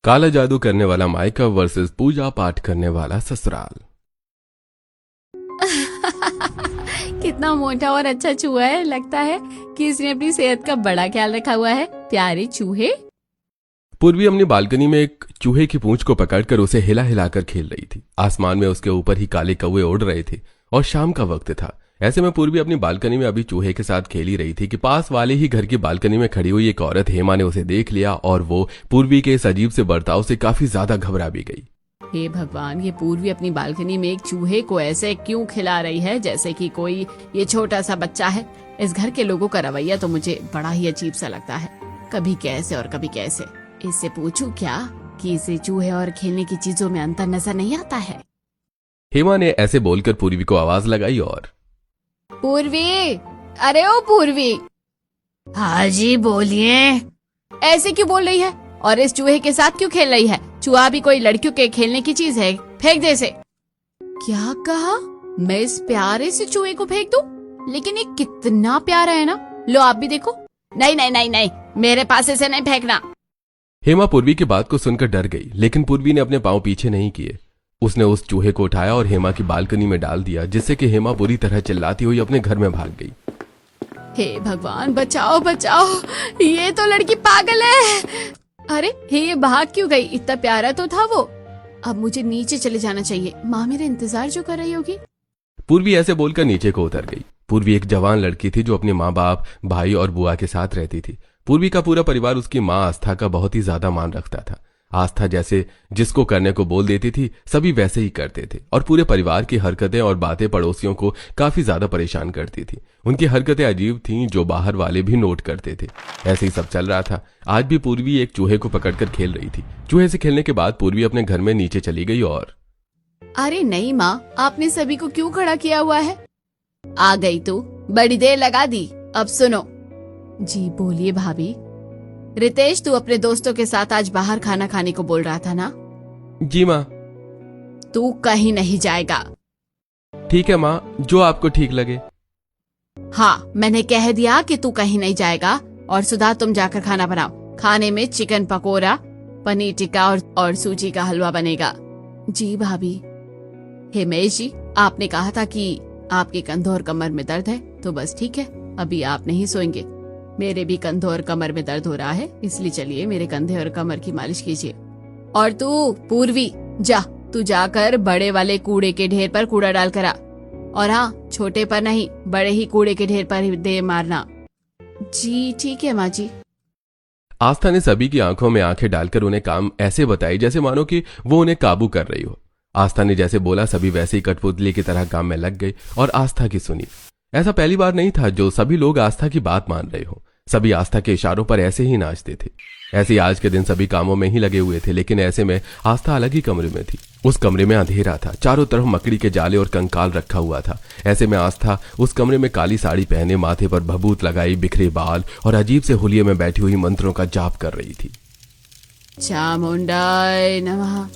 काला जादू करने वाला माइका वर्सेस पूजा पाठ करने वाला ससुराल। कितना मोटा और अच्छा चूहा है। लगता है कि इसने अपनी सेहत का बड़ा ख्याल रखा हुआ है। प्यारे चूहे। पूर्वी अपनी बालकनी में एक चूहे की पूंछ को पकड़कर उसे हिला हिलाकर खेल रही थी। आसमान में उसके ऊपर ही काले कौवे उड़ रहे थे और शाम का वक्त था। ऐसे में पूर्वी अपनी बालकनी में अभी चूहे के साथ खेल ही रही थी कि पास वाले ही घर की बालकनी में खड़ी हुई एक औरत हेमा ने उसे देख लिया और वो पूर्वी के इस अजीब से बर्ताव से काफी ज्यादा घबरा भी गई। हे भगवान, ये पूर्वी अपनी बालकनी में एक चूहे को ऐसे क्यों खिला रही है जैसे कि कोई ये छोटा सा बच्चा है। इस घर के लोगों का रवैया तो मुझे बड़ा ही अजीब सा लगता है। कभी कैसे और कभी कैसे। इससे पूछूं क्या कि इसे चूहे और खेलने की चीजों में अंतर नजर नहीं आता है। हेमा ने ऐसे बोलकर पूर्वी को आवाज लगाई और पूर्वी, अरे ओ पूर्वी। हाँ जी बोलिए। ऐसे क्यों बोल रही है और इस चूहे के साथ क्यों खेल रही है? चूहा भी कोई लड़कियों के खेलने की चीज है? फेंक दे इसे। क्या कहा? मैं इस प्यारे से चूहे को फेंक दूं? लेकिन ये कितना प्यारा है ना। लो आप भी देखो। नहीं नहीं नहीं नहीं, मेरे पास इसे नहीं फेंकना। हेमा पूर्वी की बात को सुनकर डर गई, लेकिन पूर्वी ने अपने पांव पीछे नहीं किए। उसने उस चूहे को उठाया और हेमा की बालकनी में डाल दिया, जिससे कि हेमा बुरी तरह चिल्लाती हुई अपने घर में भाग गई। हे भगवान, बचाओ बचाओ, ये तो लड़की पागल है। अरे ये भाग क्यों गई? इतना प्यारा तो था वो। अब मुझे नीचे चले जाना चाहिए। माँ मेरा इंतजार जो कर रही होगी। पूर्वी ऐसे बोलकर नीचे को उतर गई। पूर्वी एक जवान लड़की थी जो अपने माँ बाप, भाई और बुआ के साथ रहती थी। पूर्वी का पूरा परिवार उसकी माँ आस्था का बहुत ही ज्यादा मान रखता था। आस्था जैसे जिसको करने को बोल देती थी सभी वैसे ही करते थे और पूरे परिवार की हरकतें और बातें पड़ोसियों को काफी ज्यादा परेशान करती थी। उनकी हरकतें अजीब थीं जो बाहर वाले भी नोट करते थे। ऐसे ही सब चल रहा था। आज भी पूर्वी एक चूहे को पकड़कर खेल रही थी। चूहे से खेलने के बाद पूर्वी अपने घर में नीचे चली गई और अरे नहीं माँ, आपने सभी को क्यों खड़ा किया हुआ है? आ गई तू, बड़ी देर लगा दी। अब सुनो। जी बोलिए भाभी। रितेश, तू अपने दोस्तों के साथ आज बाहर खाना खाने को बोल रहा था ना? जी माँ। तू कहीं नहीं जाएगा। ठीक है माँ, जो आपको ठीक लगे। हाँ, मैंने कह दिया कि तू कहीं नहीं जाएगा। और सुधा, तुम जाकर खाना बनाओ। खाने में चिकन पकोड़ा, पनीर टिक्का और सूजी का हलवा बनेगा। जी भाभी। हिमेश जी, आपने कहा था कि आपके कंधों और कमर में दर्द है, तो बस ठीक है, अभी आप नहीं सोएंगे। मेरे भी कंधों और कमर में दर्द हो रहा है, इसलिए चलिए मेरे कंधे और कमर की मालिश कीजिए। और तू पूर्वी, तू जाकर बड़े वाले कूड़े के ढेर पर कूड़ा डाल कर आ। और हाँ, छोटे पर नहीं, बड़े ही कूड़े के ढेर पर ही दे मारना। जी ठीक है माँ जी। आस्था ने सभी की आंखों में आंखें डालकर उन्हें काम ऐसे बताई जैसे मानो कि वो उन्हें काबू कर रही हो। आस्था ने जैसे बोला सभी वैसे ही कठपुतली की तरह काम में लग गई और आस्था की सुनी। ऐसा पहली बार नहीं था जो सभी लोग आस्था की बात मान रहे हो। सभी आस्था के इशारों पर ऐसे ही नाचते थे। ऐसे ही आज के दिन सभी कामों में ही लगे हुए थे, लेकिन ऐसे में आस्था अलग ही कमरे में थी। उस कमरे में अंधेरा था, चारों तरफ मकड़ी के जाले और कंकाल रखा हुआ था। ऐसे में आस्था उस कमरे में काली साड़ी पहने, माथे पर भभूत लगाई, बिखरे बाल और अजीब से हुलिये में बैठी हुई मंत्रों का जाप कर रही थी। चामुंडाय नमः।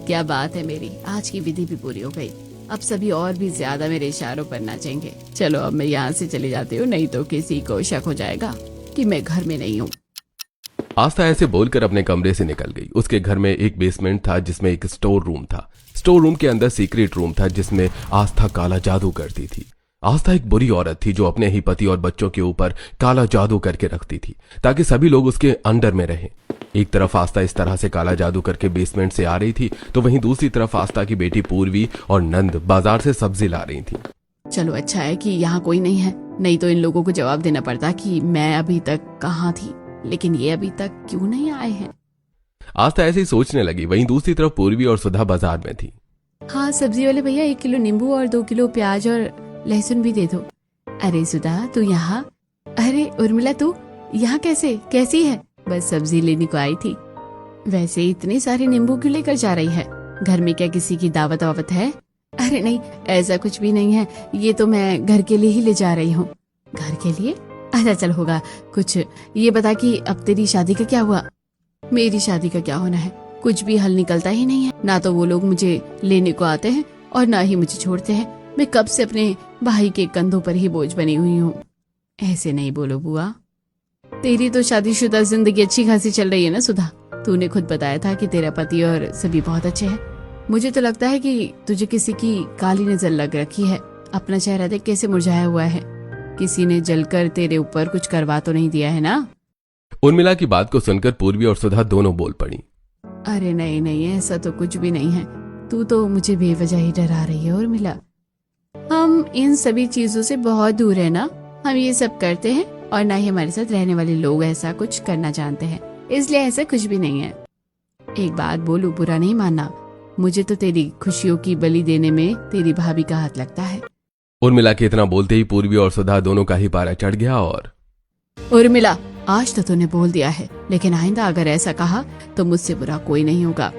क्या बात है मेरी, आज की विधि भी पूरी हो गई। अब सभी और भी ज्यादा मेरे इशारों पर नाचेंगे। चलो अब मैं यहाँ से चली जाती हूँ, नहीं तो किसी को शक हो जाएगा कि मैं घर में नहीं हूँ। आस्था ऐसे बोलकर अपने कमरे से निकल गई। उसके घर में एक बेसमेंट था जिसमें एक स्टोर रूम था। स्टोर रूम के अंदर सीक्रेट रूम था जिसमें आस्था काला जादू करती थी। आस्था एक बुरी औरत थी जो अपने ही पति और बच्चों के ऊपर काला जादू करके रखती थी ताकि सभी लोग उसके अंडर में रहें। एक तरफ आस्था इस तरह से काला जादू करके बेसमेंट से आ रही थी, तो वहीं दूसरी तरफ आस्था की बेटी पूर्वी और नंद बाजार से सब्जी ला रही थी। चलो अच्छा है कि यहाँ कोई नहीं है, नहीं तो इन लोगों को जवाब देना पड़ता कि मैं अभी तक कहाँ थी, लेकिन ये अभी तक क्यों नहीं आए हैं। आस्था ऐसे ही सोचने लगी। वहीं दूसरी तरफ पूर्वी और सुधा बाजार में थी। हाँ सब्जी वाले भैया, 1 किलो नींबू और 2 किलो प्याज और लहसुन भी दे दो। अरे सुधा, तू यहाँ? अरे उर्मिला, तू यहाँ कैसी है? बस सब्जी लेने को आई थी। वैसे इतने सारे नींबू क्यों लेकर जा रही है? घर में क्या किसी की दावत वावत है? अरे नहीं, ऐसा कुछ भी नहीं है, ये तो मैं घर के लिए ही ले जा रही हूँ। घर के लिए? अच्छा चल, होगा कुछ। ये बता कि अब तेरी शादी का क्या हुआ? मेरी शादी का क्या होना है, कुछ भी हल निकलता ही नहीं है। ना तो वो लोग मुझे लेने को आते हैं और ना ही मुझे छोड़ते हैं। मैं कब से अपने भाई के कंधों पर ही बोझ बनी हुई हूँ। ऐसे नहीं बोलो बुआ। तेरी तो शादीशुदा जिंदगी अच्छी खासी चल रही है ना सुधा। तूने खुद बताया था कि तेरा पति और सभी बहुत अच्छे हैं। मुझे तो लगता है कि तुझे किसी की काली नजर लग रखी है। अपना चेहरा देख कैसे मुरझाया हुआ है। किसी ने जलकर तेरे ऊपर कुछ करवा तो नहीं दिया है ना? उर्मिला की बात को सुनकर पूर्वी और सुधा दोनों बोल पड़ी। अरे नहीं नहीं, ऐसा तो कुछ भी नहीं है। तू तो मुझे बेवजह ही डरा रही है उर्मिला। हम इन सभी चीजों से बहुत दूर है ना। हम ये सब करते हैं और ना ही हमारे साथ रहने वाले लोग ऐसा कुछ करना जानते हैं, इसलिए ऐसा कुछ भी नहीं है। एक बात बोलूं, बुरा नहीं मानना, मुझे तो तेरी खुशियों की बलि देने में तेरी भाभी का हाथ लगता है। उर्मिला के इतना बोलते ही पूर्वी और सुधा दोनों का ही पारा चढ़ गया। और उर्मिला, आज तो तूने बोल दिया है, लेकिन आइंदा अगर ऐसा कहा तो मुझसे बुरा कोई नहीं होगा।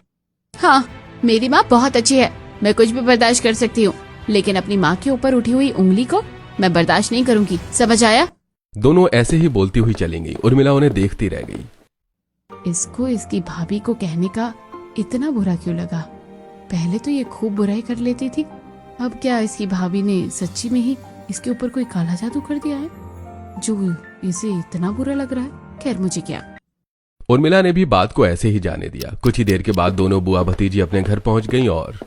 हाँ, मेरी माँ बहुत अच्छी है, मैं कुछ भी बर्दाश्त कर सकती हूँ, लेकिन अपनी माँ के ऊपर उठी हुई उंगली को मैं बर्दाश्त नहीं करूंगी, समझ आया? दोनों ऐसे ही बोलती हुई चली गई। उर्मिला उन्हें देखती रह गई। इसको इसकी भाभी को कहने का इतना बुरा क्यों लगा? पहले तो ये खूब बुराई कर लेती थी, अब क्या इसकी भाभी ने सच्ची में ही इसके ऊपर कोई काला जादू कर दिया है जो इसे इतना बुरा लग रहा है? खैर, मुझे क्या। उर्मिला ने भी बात को ऐसे ही जाने दिया। कुछ ही देर के बाद दोनों बुआ भतीजी अपने घर पहुंच गईं और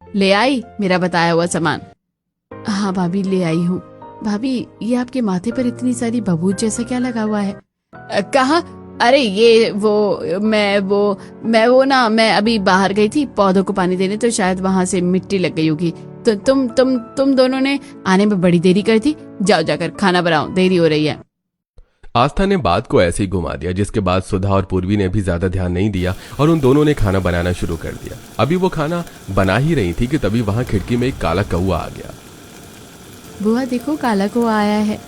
ले आई मेरा बताया हुआ सामान? हाँ भाभी, ले आई हूँ। भाभी, ये आपके माथे पर इतनी सारी बबूत जैसा क्या लगा हुआ है? कहा? अरे ये मैं अभी बाहर गई थी पौधों को पानी देने, तो शायद वहां से मिट्टी लग गई होगी। तो तुम दोनों ने आने में बड़ी देरी कर दी। जाओ जाकर खाना बनाओ, देरी हो रही है। आस्था ने बात को ऐसे ही घुमा दिया, जिसके बाद सुधा और पूर्वी ने भी ज्यादा ध्यान नहीं दिया और उन दोनों ने खाना बनाना शुरू कर दिया। अभी वो खाना बना ही रही थी कि तभी वहां खिड़की में एक काला कौआ आ गया। बुआ देखो, काला कौआ आया है।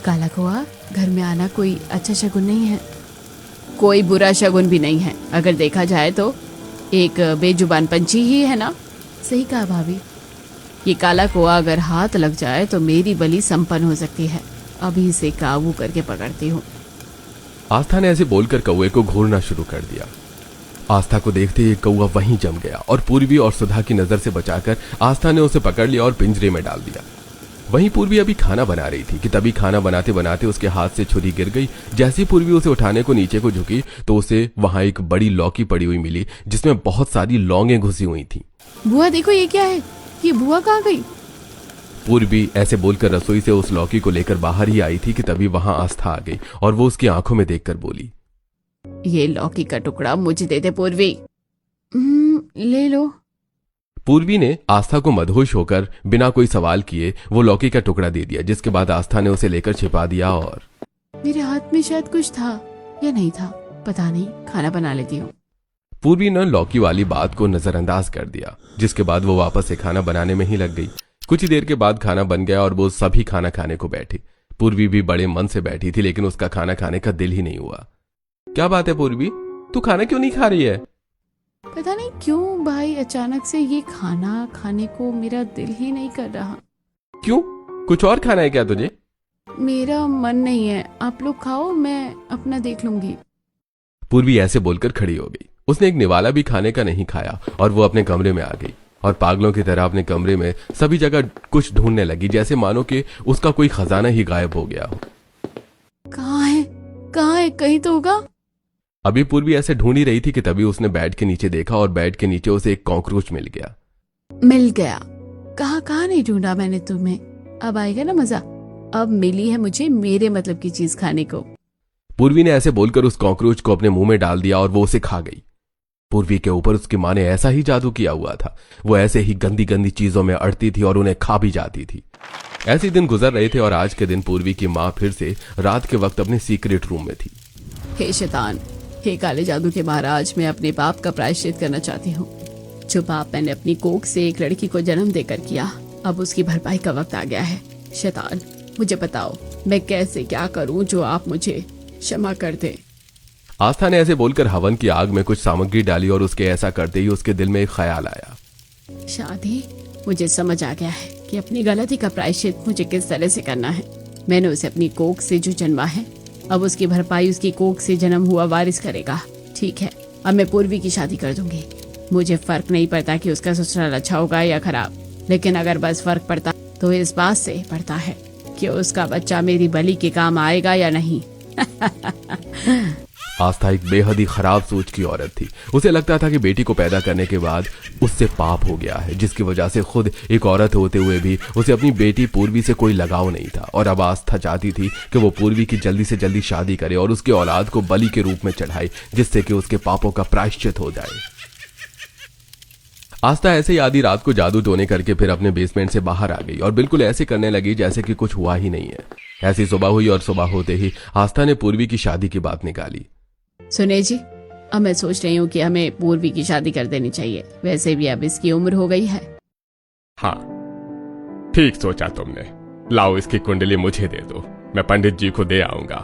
काला कौआ, घर में आना कोई अच्छा शगुन नहीं है। कोई बुरा शगुन भी नहीं है, अगर देखा जाए तो एक बेजुबान पंछी ही है ना। सही कहा भाभी, ये काला कौआ अगर हाथ लग जाए तो मेरी बलि संपन्न हो सकती है। अभी इसे काबू करके पकड़ती हूँ। आस्था ने ऐसे बोलकर कौए को घूरना शुरू कर दिया। आस्था को देखते ही कौआ वहीं जम गया और पूर्वी और सुधा की नजर से बचाकर आस्था ने उसे पकड़ लिया और पिंजरे में डाल दिया। वहीं पूर्वी अभी खाना बना रही थी कि तभी खाना बनाते बनाते उसके हाथ से छुरी गिर गई। जैसे ही पूर्वी उसे उठाने को नीचे को झुकी तो उसे वहां एक बड़ी लौकी पड़ी हुई मिली, जिसमें बहुत सारी लौंगें घुसी हुई थी। बुआ देखो, ये क्या है? ये बुआ कहाँ गई? पूर्वी ऐसे बोलकर रसोई से उस लौकी को लेकर बाहर ही आई थी कि तभी वहां आस्था आ गई और वो उसकी आंखों में देखकर बोली, ये लौकी का टुकड़ा मुझे दे दे पूर्वी। ले लो। पूर्वी ने आस्था को मदहोश होकर बिना कोई सवाल किए वो लौकी का टुकड़ा दे दिया, जिसके बाद आस्था ने उसे लेकर छिपा दिया। और मेरे हाथ में शायद कुछ था या नहीं था, पता नहीं, खाना बना लेती हूँ। पूर्वी ने लौकी वाली बात को नजरअंदाज कर दिया, जिसके बाद वो वापस से खाना बनाने में ही लग गई। कुछ ही देर के बाद खाना बन गया और वो सभी खाना खाने को बैठी। पूर्वी भी बड़े मन से बैठी थी, लेकिन उसका खाना खाने का दिल ही नहीं हुआ। क्या बात है पूर्वी, तू खाना क्यों नहीं खा रही है? पता नहीं क्यों भाई, अचानक से ये खाना खाने को मेरा दिल ही नहीं कर रहा। क्यों, कुछ और खाना है क्या तुझे? मेरा मन नहीं है, आप लोग खाओ, मैं अपना देख लूंगी। पूर्वी ऐसे बोलकर खड़ी हो गई। उसने एक निवाला भी खाने का नहीं खाया और वो अपने कमरे में आ गई और पागलों की तरह अपने कमरे में सभी जगह कुछ ढूंढने लगी, जैसे मानो कि उसका कोई खजाना ही गायब हो गया हो। कहाँ है, कहाँ है, कहीं तो होगा। अभी पूर्वी ऐसे ढूंढ ही रही थी कि तभी उसने बेड के नीचे देखा और बेड के नीचे उसे एक कॉकरोच मिल गया। मिल गया? कहाँ कहाँ नहीं ढूंढा मैंने तुम्हें, अब आएगा ना मजा। अब मिली है मुझे मेरे मतलब की चीज खाने को। पूर्वी ने ऐसे बोलकर उस कॉकरोच को अपने मुंह में डाल दिया और वो उसे खा गई। पूर्वी के ऊपर उसकी माँ ने ऐसा ही जादू किया हुआ था। वो ऐसे ही गंदी गंदी चीजों में अड़ती थी और उन्हें खा भी जाती थी। ऐसे ही दिन गुजर रहे थे और आज के दिन पूर्वी की माँ फिर से रात के वक्त अपने सीक्रेट रूम में थी। हे शैतान, हे काले जादू के महाराज, मैं अपने पाप का प्रायश्चित करना चाहती हूँ। जो पाप मैंने अपनी कोख से एक लड़की को जन्म देकर किया, अब उसकी भरपाई का वक्त आ गया है। शैतान, मुझे बताओ मैं कैसे क्या करूं जो आप मुझे क्षमा कर दे। आस्था ने ऐसे बोलकर हवन की आग में कुछ सामग्री डाली और उसके ऐसा करते ही उसके दिल में एक ख्याल आया। शादी, मुझे समझ आ गया है कि अपनी गलती का प्रायश्चित मुझे किस तरह से करना है। मैंने उसे अपनी कोख से जो जन्मा है, अब उसकी भरपाई उसकी कोख से जन्म हुआ वारिस करेगा। ठीक है, अब मैं पूर्वी की शादी कर दूंगी। मुझे फर्क नहीं पड़ता कि उसका ससुराल अच्छा होगा या खराब, लेकिन अगर बस फर्क पड़ता तो इस बात से पड़ता है कि उसका बच्चा मेरी बलि के काम आएगा या नहीं। आस्था एक बेहद ही खराब सोच की औरत थी। उसे लगता था कि बेटी को पैदा करने के बाद उससे पाप हो गया है, जिसकी वजह से खुद एक औरत होते हुए भी उसे अपनी बेटी पूर्वी से कोई लगाव नहीं था। और अब आस्था चाहती थी कि वो पूर्वी की जल्दी से जल्दी शादी करे और उसके औलाद को बलि के रूप में चढ़ाए, जिससे कि उसके पापों का प्रायश्चित हो जाए। आस्था ऐसे ही आधी रात को जादू टोने करके फिर अपने बेसमेंट से बाहर आ गई और बिल्कुल ऐसे करने लगी जैसे कि कुछ हुआ ही नहीं है। ऐसी सुबह हुई और सुबह होते ही आस्था ने पूर्वी की शादी की बात निकाली। सुने जी, अब मैं सोच रही हूँ कि हमें पूर्वी की शादी कर देनी चाहिए। वैसे भी अब इसकी उम्र हो गई है। हाँ, ठीक सोचा तुमने। लाओ इसकी कुंडली मुझे दे दो, मैं पंडित जी को दे आऊंगा।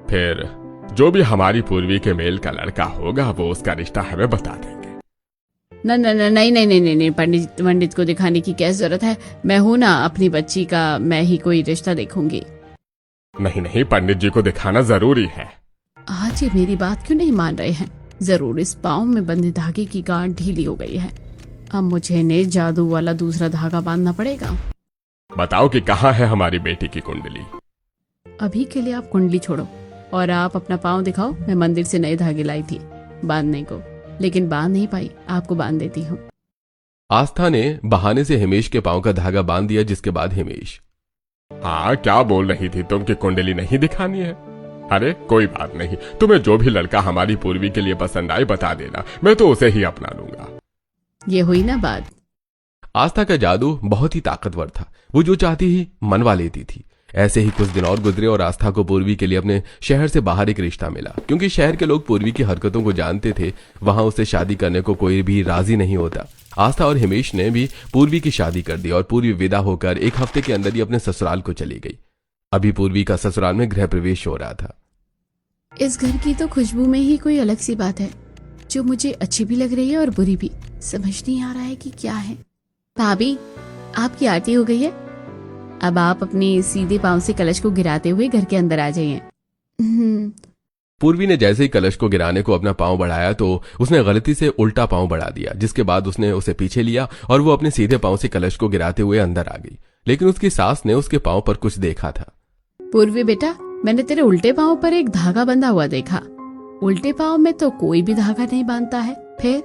फिर जो भी हमारी पूर्वी के मेल का लड़का होगा वो उसका रिश्ता हमें बता देंगे। नहीं, पंडित को दिखाने की क्या जरूरत है? मैं हूं ना, अपनी बच्ची का मैं ही कोई रिश्ता देखूंगी। नहीं, पंडित जी को दिखाना जरूरी है। आज ये मेरी बात क्यों नहीं मान रहे हैं? जरूर इस पाँव में बंधे धागे की गांठ ढीली हो गई है। अब मुझे ने जादू वाला दूसरा धागा बांधना पड़ेगा। बताओ कि कहाँ है हमारी बेटी की कुंडली। अभी के लिए आप कुंडली छोड़ो और आप अपना पाँव दिखाओ। मैं मंदिर से नए धागे लाई थी बांधने को, लेकिन बांध नहीं पाई। आपको बांध देती हूँ। आस्था ने बहाने से हिमेश के पांव का धागा बांध दिया, जिसके बाद हिमेश, हाँ क्या बोल रही थी तुम कि कुंडली नहीं दिखानी है? अरे कोई बात नहीं, तुम्हें जो भी लड़का हमारी पूर्वी के लिए पसंद आए बता देना, मैं तो उसे ही अपना लूंगा। ये हुई ना बात। आस्था का जादू बहुत ही ताकतवर था। वो जो चाहती ही मनवा लेती थी। ऐसे ही कुछ दिन और गुजरे और आस्था को पूर्वी के लिए अपने शहर से बाहर एक रिश्ता मिला। क्योंकि शहर के लोग पूर्वी की हरकतों को जानते थे, वहां उससे शादी करने को कोई भी राजी नहीं होता। आस्था और हिमेश ने भी पूर्वी की शादी कर दी और पूर्वी विदा होकर एक हफ्ते के अंदर ही अपने ससुराल को चली गई। अभी पूर्वी का ससुराल में गृह प्रवेश हो रहा था। इस घर की तो खुशबू में ही कोई अलग सी बात है, जो मुझे अच्छी भी लग रही है और बुरी भी। समझ नहीं आ रहा है कि क्या है। भाभी, आपकी आरती हो गई है। अब आप अपनी सीधे पांव से कलश को गिराते हुए घर के अंदर आ जाइए। पूर्वी ने जैसे ही कलश को गिराने को अपना पांव बढ़ाया तो उसने गलती से उल्टा पांव बढ़ा दिया, जिसके बाद उसने उसे पीछे लिया और वो अपने सीधे पांव से कलश को गिराते हुए अंदर आ गई। लेकिन उसकी सास ने उसके पांव पर कुछ देखा था। पूर्वी बेटा, मैंने तेरे उल्टे पांव पर एक धागा बंधा हुआ देखा। उल्टे पांव में तो कोई भी धागा नहीं बांधता है। फिर?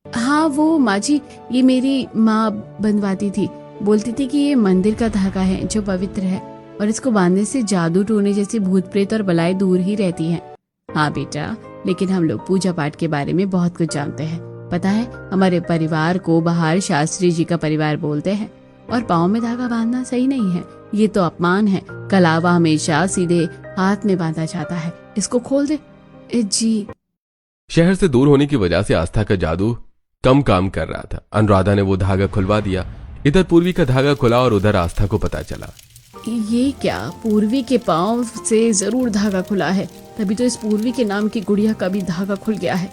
हाँ, वो माँ जी, ये मेरी माँ बंधवाती थी। बोलती थी कि ये मंदिर का धागा है जो पवित्र है और इसको बांधने से जादू टोने जैसी भूत प्रेत और बलाएं दूर ही रहती हैं। हाँ बेटा, लेकिन हम लोग पूजा पाठ के बारे में बहुत कुछ जानते हैं। पता है, हमारे परिवार को बाहर शास्त्री जी का परिवार बोलते हैं और पाँव में धागा बांधना सही नहीं है। ये तो अपमान है। कलावा हमेशा सीधे हाथ में बांधा जाता है। इसको खोल दे जी। शहर से दूर होने की वजह से आस्था का जादू कम काम कर रहा था। अनुराधा ने वो धागा खुलवा दिया। इधर पूर्वी का धागा खुला और उधर आस्था को पता चला। ये क्या? पूर्वी के पांव से जरूर धागा खुला है, तभी तो इस पूर्वी के नाम की गुड़िया का भी धागा खुल गया है।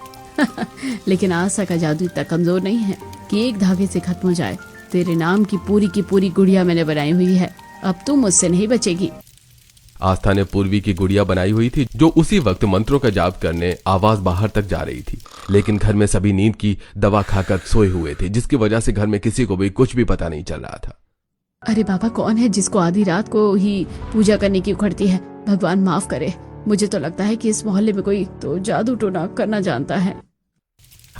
लेकिन आस्था का जादू इतना कमजोर नहीं है कि एक धागे से खत्म हो जाए। तेरे नाम की पूरी गुड़िया मैंने बनाई हुई है, अब तू मुझसे नहीं बचेगी। आस्था ने पूर्वी की गुड़िया बनाई हुई थी, जो उसी वक्त मंत्रों का जाप करने आवाज बाहर तक जा रही थी। लेकिन घर में सभी नींद की दवा खाकर सोए हुए थे, जिसकी वजह से घर में किसी को भी कुछ भी पता नहीं चल रहा था। अरे बाबा, कौन है जिसको आधी रात को ही पूजा करने की उखड़ती है? भगवान माफ करे। मुझे तो लगता है कि इस मोहल्ले में कोई तो जादू टोना करना जानता है।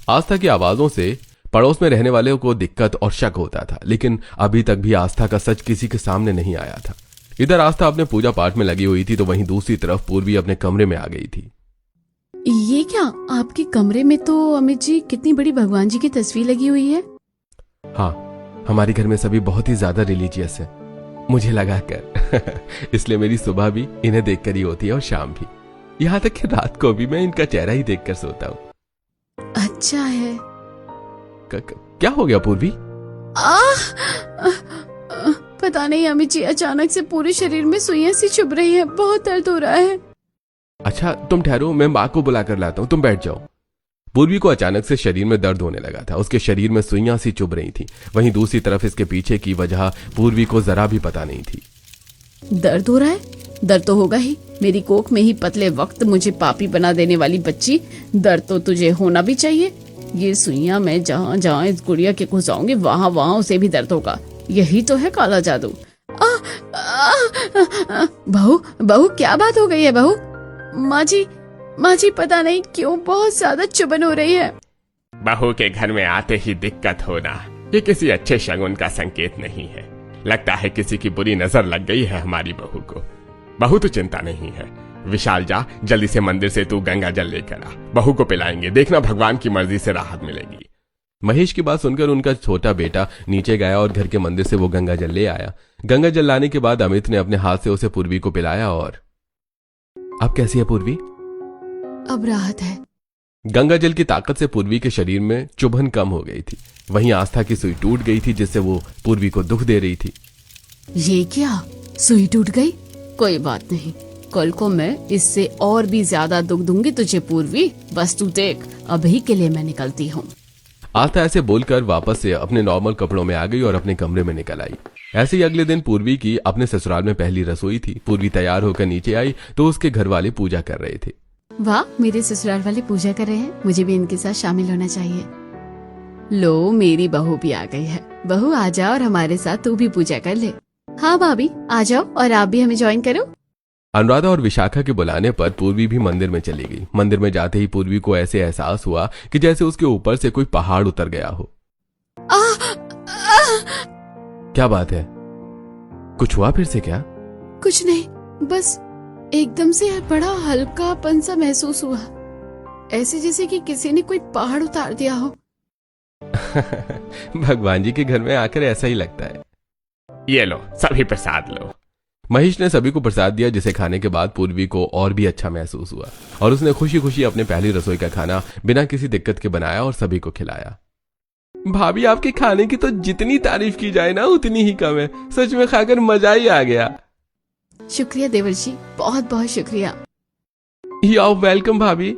आस्था की आवाजों से पड़ोस में रहने वाले को दिक्कत और शक होता था, लेकिन अभी तक भी आस्था का सच किसी के सामने नहीं आया था। इधर आस्था अपने पूजा पाठ में लगी हुई थी तो वहीं दूसरी तरफ पूर्वी अपने कमरे में आ गई थी। ये क्या? आपके कमरे में तो अमित जी कितनी बड़ी भगवान जी की तस्वीर लगी हुई है। हाँ, हमारे घर में सभी बहुत ही ज्यादा रिलीजियस है, मुझे लगा कर। इसलिए मेरी सुबह भी इन्हें देखकर ही होती है और शाम भी। यहाँ तक कि रात को भी मैं इनका चेहरा ही देखकर सोता हूँ। अच्छा है। क्या हो गया पूर्वी? पता नहीं अमित जी, अचानक से पूरे शरीर में सुइयां सी चुभ रही है। बहुत दर्द हो रहा है। अच्छा तुम ठहरो, मैं माँ को बुला कर लाता हूँ, तुम बैठ जाओ। पूर्वी को अचानक से शरीर में दर्द होने लगा था। उसके शरीर में सुइयां सी चुभ रही थी। वहीं दूसरी तरफ इसके पीछे की वजह पूर्वी को जरा भी पता नहीं थी। दर्द हो रहा है? दर्द तो होगा ही। मेरी कोख में ही पतले वक्त मुझे पापी बना देने वाली बच्ची, दर्द तो तुझे होना भी चाहिए। ये सुइयां मैं जहाँ जहाँ इस गुड़िया के घुसाऊंगी वहां वहां उसे भी दर्द होगा। यही तो है काला जादू। बहू बहू क्या बात हो गई है बहू? माँ जी पता नहीं क्यों बहुत ज्यादा चुभन हो रही है। बहू के घर में आते ही दिक्कत होना ये किसी अच्छे शगुन का संकेत नहीं है। लगता है किसी की बुरी नजर लग गई है हमारी बहू को। बहू तो चिंता नहीं है। विशाल जा जल्दी से मंदिर से तू गंगा जल लेकर आ, बहू को पिलाएंगे, देखना भगवान की मर्जी से राहत मिलेगी। महेश की बात सुनकर उनका छोटा बेटा नीचे गया और घर के मंदिर से वो गंगा जल ले आया। गंगा जल लाने के बाद अमित ने अपने हाथ से उसे पूर्वी को पिलाया। और अब कैसी है पूर्वी? अब राहत है। गंगा जल की ताकत से पूर्वी के शरीर में चुभन कम हो गई थी। वहीं आस्था की सुई टूट गई थी जिससे वो पूर्वी को दुख दे रही थी। ये क्या, सुई टूट गई? कोई बात नहीं, कल को मैं इससे और भी ज्यादा दुख दूंगी तुझे पूर्वी, बस तू देख, अभी के लिए मैं निकलती हूँ। आस्था ऐसे बोलकर वापस से अपने नॉर्मल कपड़ों में आ गई और अपने कमरे में निकल आई। ऐसे ही अगले दिन पूर्वी की अपने ससुराल में पहली रसोई थी। पूर्वी तैयार होकर नीचे आई तो उसके घर वाले पूजा कर रहे थे। वाह, मेरे ससुराल वाले पूजा कर रहे हैं, मुझे भी इनके साथ शामिल होना चाहिए। लो, मेरी बहू भी आ गई है। बहू आ जाओ और हमारे साथ तू भी पूजा कर ले। हाँ भाभी आ जाओ और आप भी हमें ज्वाइन करो। अनुराधा और विशाखा के बुलाने पर पूर्वी भी मंदिर में चली गई। मंदिर में जाते ही पूर्वी को ऐसे एहसास हुआ कि जैसे उसके ऊपर से कोई पहाड़ उतर गया हो। क्या बात है, कुछ हुआ फिर से क्या? कुछ नहीं, बस एकदम से बड़ा हल्कापन सा महसूस हुआ, ऐसे जैसे कि किसी ने कोई पहाड़ उतार दिया हो। भगवान जी के घर में आकर ऐसा ही लगता है। ये लो सभी प्रसाद लो। महेश ने सभी को प्रसाद दिया जिसे खाने के बाद पूर्वी को और भी अच्छा महसूस हुआ और उसने खुशी खुशी अपने पहली रसोई का खाना बिना किसी दिक्कत के बनाया और सभी को खिलाया। भाभी आपके खाने की तो जितनी तारीफ की जाए ना उतनी ही कम है, सच में खाकर मजा ही आ गया। शुक्रिया देवर्षि, बहुत बहुत शुक्रिया। यू आर वेलकम भाभी।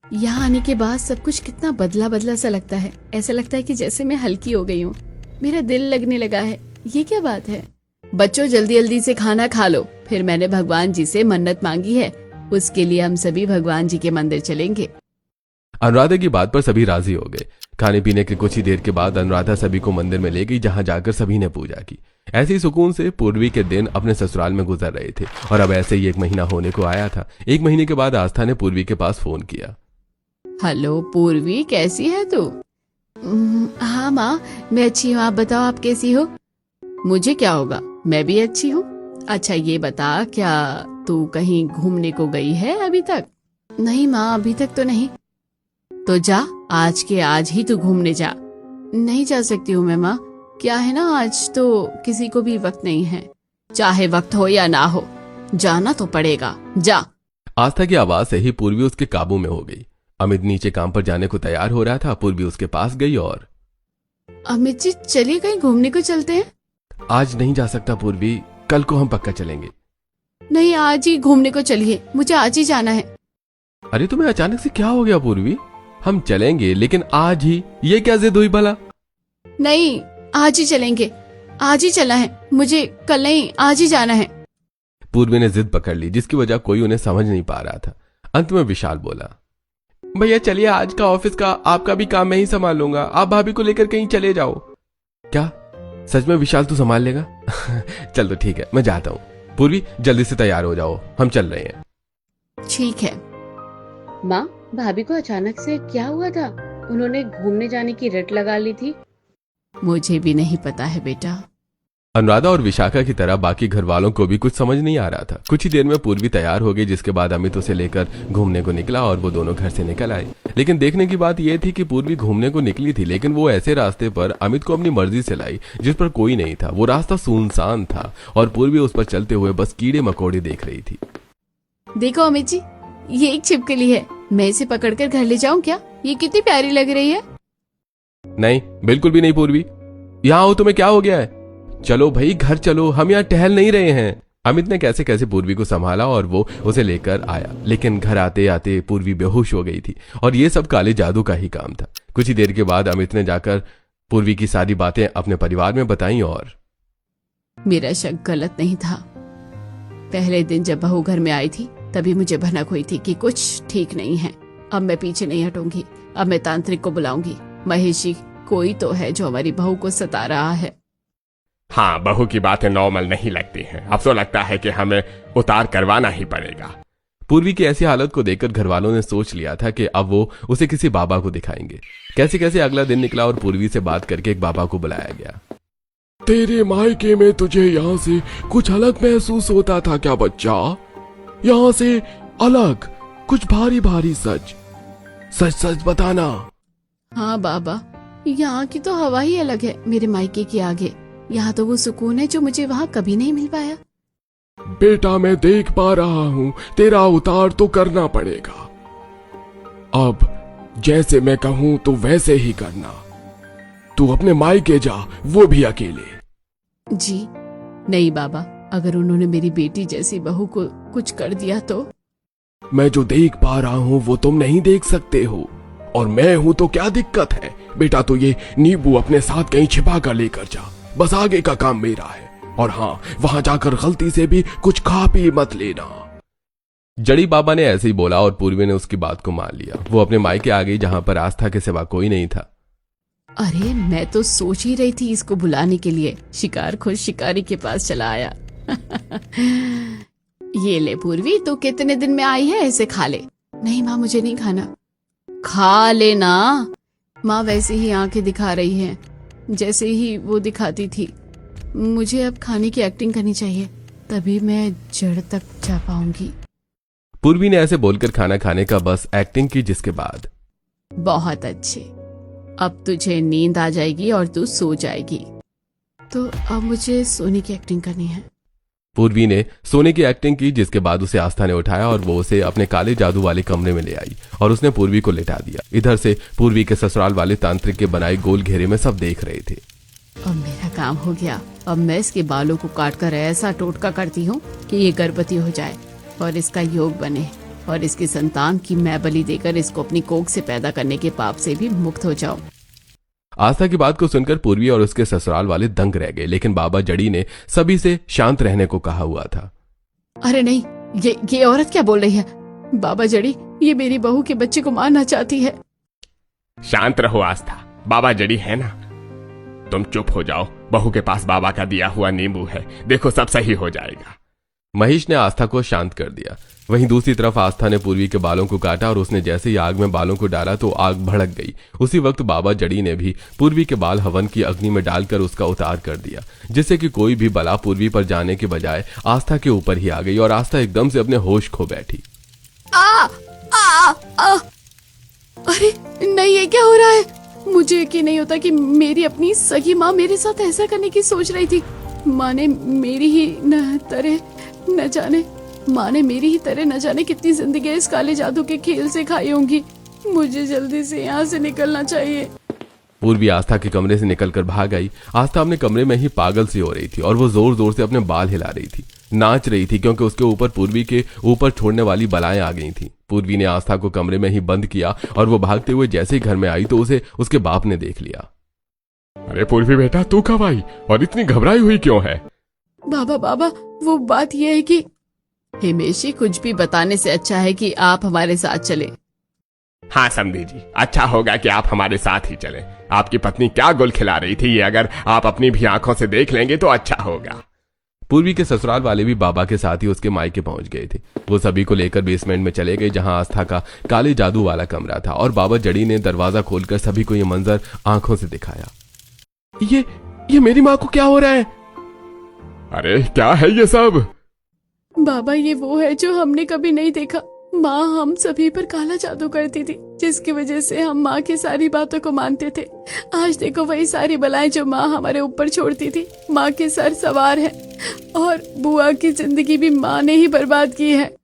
यहाँ आने के बाद सब कुछ कितना बदला बदला सा लगता है। ऐसा लगता है कि जैसे मैं हल्की हो गई हूँ, मेरा दिल लगने लगा है। ये क्या बात है? बच्चों जल्दी जल्दी से खाना खा लो, फिर मैंने भगवान जी से मन्नत मांगी है, उसके लिए हम सभी भगवान जी के मंदिर चलेंगे। अनुराधा की बात पर सभी राजी हो गए। खाने पीने के कुछ ही देर के बाद अनुराधा सभी को मंदिर में ले गई जहां जाकर सभी ने पूजा की। ऐसे ही सुकून से पूर्वी के दिन अपने ससुराल में गुजर रहे थे और अब ऐसे ही 1 महीना होने को आया था। 1 महीने के बाद आस्था ने पूर्वी के पास फोन किया। हेलो पूर्वी, कैसी है तू? हाँ माँ, मैं अच्छी हूँ, आप बताओ आप कैसी हो? मुझे क्या होगा, मैं भी अच्छी हूँ। अच्छा ये बता, क्या तू कहीं घूमने को गई है अभी तक? नहीं माँ, अभी तक तो नहीं। तो जा, आज के आज ही तू घूमने जा। नहीं जा सकती हूँ मैं माँ, क्या है ना, आज तो किसी को भी वक्त नहीं है। चाहे वक्त हो या ना हो, जाना तो पड़ेगा, जा। आस्था की आवाज से ही पूर्वी उसके काबू में हो गई। अमित नीचे काम पर जाने को तैयार हो रहा था। पूर्वी उसके पास गई और अमित जी चलिए कहीं घूमने को चलते हैं। आज नहीं जा सकता पूर्वी, कल को हम पक्का चलेंगे। नहीं, आज ही घूमने को चलिए, मुझे आज ही जाना है। अरे तुम्हें अचानक से क्या हो गया पूर्वी? हम चलेंगे लेकिन आज ही, ये क्या जिद हुई भला? नहीं, आज ही चलेंगे, आज ही चलना है मुझे, कल नहीं, आज ही जाना है। पूर्वी ने जिद पकड़ ली जिसकी वजह कोई उन्हें समझ नहीं पा रहा था। अंत में विशाल बोला, भैया चलिए, आज का ऑफिस का आपका भी काम मैं ही संभाल लूंगा, आप भाभी को लेकर कहीं चले जाओ। क्या सच में विशाल तू संभाल लेगा? चल तो ठीक है, मैं जाता हूँ। पूर्वी जल्दी से तैयार हो जाओ, हम चल रहे हैं। ठीक है। माँ, भाभी को अचानक से क्या हुआ था? उन्होंने घूमने जाने की रट लगा ली थी। मुझे भी नहीं पता है बेटा। अनुराधा और विशाखा की तरह बाकी घर वालों को भी कुछ समझ नहीं आ रहा था। कुछ ही देर में पूर्वी तैयार हो गई जिसके बाद अमित उसे लेकर घूमने को निकला और वो दोनों घर से निकल आए। लेकिन देखने की बात यह थी कि पूर्वी घूमने को निकली थी लेकिन वो ऐसे रास्ते पर अमित को अपनी मर्जी से लाई जिस पर कोई नहीं था। वो रास्ता सुनसान था और पूर्वी उस पर चलते हुए बस कीड़े मकोड़े देख रही थी। देखो अमित जी, ये एक छिपकली है, मैं इसे पकड़कर घर ले जाऊं क्या? ये कितनी प्यारी लग रही है। नहीं, बिल्कुल भी नहीं पूर्वी, यहाँ हो, तुम्हें क्या हो गया है? चलो भाई घर चलो, हम यहाँ टहल नहीं रहे हैं। अमित ने कैसे कैसे पूर्वी को संभाला और वो उसे लेकर आया, लेकिन घर आते आते पूर्वी बेहोश हो गई थी और ये सब काले जादू का ही काम था। कुछ ही देर के बाद अमित ने जाकर पूर्वी की सारी बातें अपने परिवार में बताई और मेरा शक गलत नहीं था। पहले दिन जब बहू घर में आई थी तभी मुझे भनक हुई थी कि कुछ ठीक नहीं है। अब मैं पीछे नहीं हटूंगी, अब मैं तांत्रिक को बुलाऊंगी। महेश जी, कोई तो है जो हमारी बहू को सता रहा है। हाँ, बहू की बातें नॉर्मल नहीं लगती हैं। अब तो लगता है कि हमें उतार करवाना ही पड़ेगा। पूर्वी की ऐसी हालत को देखकर घर वालों ने सोच लिया था कि अब वो उसे किसी बाबा को दिखाएंगे। कैसे कैसे अगला दिन निकला और पूर्वी से बात करके एक बाबा को बुलाया गया। तेरे मायके में तुझे यहाँ से कुछ अलग महसूस होता था क्या बच्चा? यहाँ से अलग कुछ भारी भारी सच सच सच बताना। हाँ बाबा, यहाँ की तो हवा ही अलग है मेरे मायके के आगे। यहाँ तो वो सुकून है जो मुझे वहाँ कभी नहीं मिल पाया। बेटा मैं देख पा रहा हूँ, तेरा उतार तो करना पड़ेगा। अब जैसे मैं कहूँ तो वैसे ही करना। तू अपने मायके जा, वो भी अकेले। जी नहीं बाबा, अगर उन्होंने मेरी बेटी जैसी बहू को कुछ कर दिया तो? मैं जो देख पा रहा हूँ वो तुम नहीं देख सकते हो, और मैं हूं तो क्या दिक्कत है? बेटा तो ये नींबू अपने साथ कहीं छिपा कर लेकर जा, बस आगे का काम मेरा है। और हाँ, वहां जाकर गलती से भी कुछ खा पी मत लेना। जड़ी बाबा ने ऐसे ही बोला और पूर्वी ने उसकी बात को मान लिया। वो अपने मायके आ गई जहां पर आस्था के सिवा कोई नहीं था। अरे मैं तो सोच ही रही थी इसको बुलाने के लिए। शिकार खुद शिकारी के पास चला आया। ये ले पूर्वी, तू कितने दिन में आई है, इसे खा ले। नहीं माँ, मुझे नहीं खाना। खा लेना। माँ वैसे ही आंखें दिखा रही हैं जैसे ही वो दिखाती थी। मुझे अब खाने की एक्टिंग करनी चाहिए, तभी मैं जड़ तक जा पाऊंगी। पूर्वी ने ऐसे बोलकर खाना खाने का बस एक्टिंग की, जिसके बाद बहुत अच्छे, अब तुझे नींद आ जाएगी और तू सो जाएगी। तो अब मुझे सोने की एक्टिंग करनी है। पूर्वी ने सोने की एक्टिंग की, जिसके बाद उसे आस्था ने उठाया और वो उसे अपने काले जादू वाले कमरे में ले आई और उसने पूर्वी को लिटा दिया। इधर से पूर्वी के ससुराल वाले तांत्रिक के बनाए गोल घेरे में सब देख रहे थे। अब मेरा काम हो गया। अब मैं इसके बालों को काट कर ऐसा टोटका करती हूँ कि ये गर्भवती हो जाए और इसका योग बने, और इसकी संतान की मैं बलि देकर इसको अपनी कोख से पैदा करने के पाप से भी मुक्त हो जाऊं। आस्था की बात को सुनकर पूर्वी और उसके ससुराल वाले दंग रह गए, लेकिन बाबा जड़ी ने सभी से शांत रहने को कहा हुआ था। अरे नहीं, ये औरत क्या बोल रही है? बाबा जड़ी, ये मेरी बहू के बच्चे को मारना चाहती है। शांत रहो आस्था, बाबा जड़ी है ना। तुम चुप हो जाओ, बहू के पास बाबा का दिया हुआ नींबू है, देखो सब सही हो जाएगा। महेश ने आस्था को शांत कर दिया। वहीं दूसरी तरफ आस्था ने पूर्वी के बालों को काटा और उसने जैसे ही आग में बालों को डाला तो आग भड़क गई। उसी वक्त बाबा जड़ी ने भी पूर्वी के बाल हवन की अग्नि में डालकर उसका उतार कर दिया, जिससे कि कोई भी बला पूर्वी पर जाने के बजाय आस्था के ऊपर ही आ गई और आस्था एकदम से अपने होश खो बैठी। अरे नहीं, ये क्या हो रहा है? मुझे यकीन नहीं होता कि मेरी अपनी सगी माँ मेरे साथ ऐसा करने की सोच रही थी। माँ ने मेरी ही तरह न जाने कितनी जिंदगी इस काले जादू के खेल से खाई होंगी। मुझे जल्दी से यहाँ से निकलना चाहिए। पूर्वी आस्था के कमरे से निकलकर भाग आई। आस्था अपने कमरे में ही पागल सी हो रही थी और वो जोर जोर से अपने बाल हिला रही थी, नाच रही थी, क्योंकि उसके ऊपर पूर्वी के ऊपर छोड़ने वाली बलाएं आ गई थी। पूर्वी ने आस्था को कमरे में ही बंद किया और वो भागते हुए जैसे ही घर में आई तो उसे उसके बाप ने देख लिया। अरे पूर्वी बेटा, तू कब आई और इतनी घबराई हुई क्यों है? बाबा, वो बात यह है कि हिमेशी, कुछ भी बताने से अच्छा है कि आप हमारे साथ चले। हाँ समधी जी, अच्छा होगा कि आप हमारे साथ ही चलें। आपकी पत्नी क्या गुल खिला रही थी, ये अगर आप अपनी भी आंखों से देख लेंगे तो अच्छा होगा। पूर्वी के ससुराल वाले भी बाबा के साथ ही उसके मायके पहुंच गए थे। वो सभी को लेकर बेसमेंट में चले गए, जहां आस्था का काले जादू वाला कमरा था, और बाबा जड़ी ने दरवाजा खोलकर सभी को ये मंजर आंखों से दिखाया। ये मेरी माँ को क्या हो रहा है? अरे क्या है ये सब? बाबा, ये वो है जो हमने कभी नहीं देखा। माँ हम सभी पर काला जादू करती थी, जिसकी वजह से हम माँ की सारी बातों को मानते थे। आज देखो वही सारी बलाएं जो माँ हमारे ऊपर छोड़ती थी, माँ के सर सवार है, और बुआ की जिंदगी भी माँ ने ही बर्बाद की है।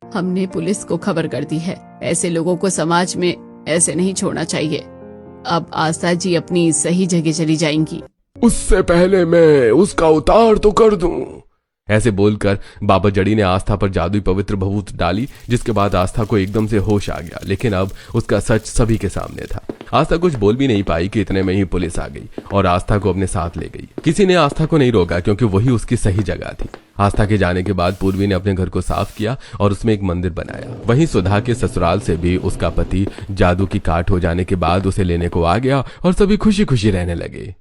हमने पुलिस को खबर कर दी है। ऐसे लोगों को समाज में ऐसे नहीं छोड़ना चाहिए। अब आस्था जी अपनी सही जगह चली जाएंगी। उससे पहले मैं उसका उतार तो कर दूं। ऐसे बोलकर बाबा जड़ी ने आस्था पर जादुई पवित्र भभूत डाली, जिसके बाद आस्था को एकदम से होश आ गया। लेकिन अब उसका सच सभी के सामने था। आस्था कुछ बोल भी नहीं पाई कि इतने में ही पुलिस आ गई और आस्था को अपने साथ ले गई। किसी ने आस्था को नहीं रोका, क्योंकि वही उसकी सही जगह थी। आस्था के जाने के बाद पूर्वी ने अपने घर को साफ किया और उसमें एक मंदिर बनाया। वहीं सुधा के ससुराल से भी उसका पति जादू की काट हो जाने के बाद उसे लेने को आ गया और सभी खुशी खुशी रहने लगे।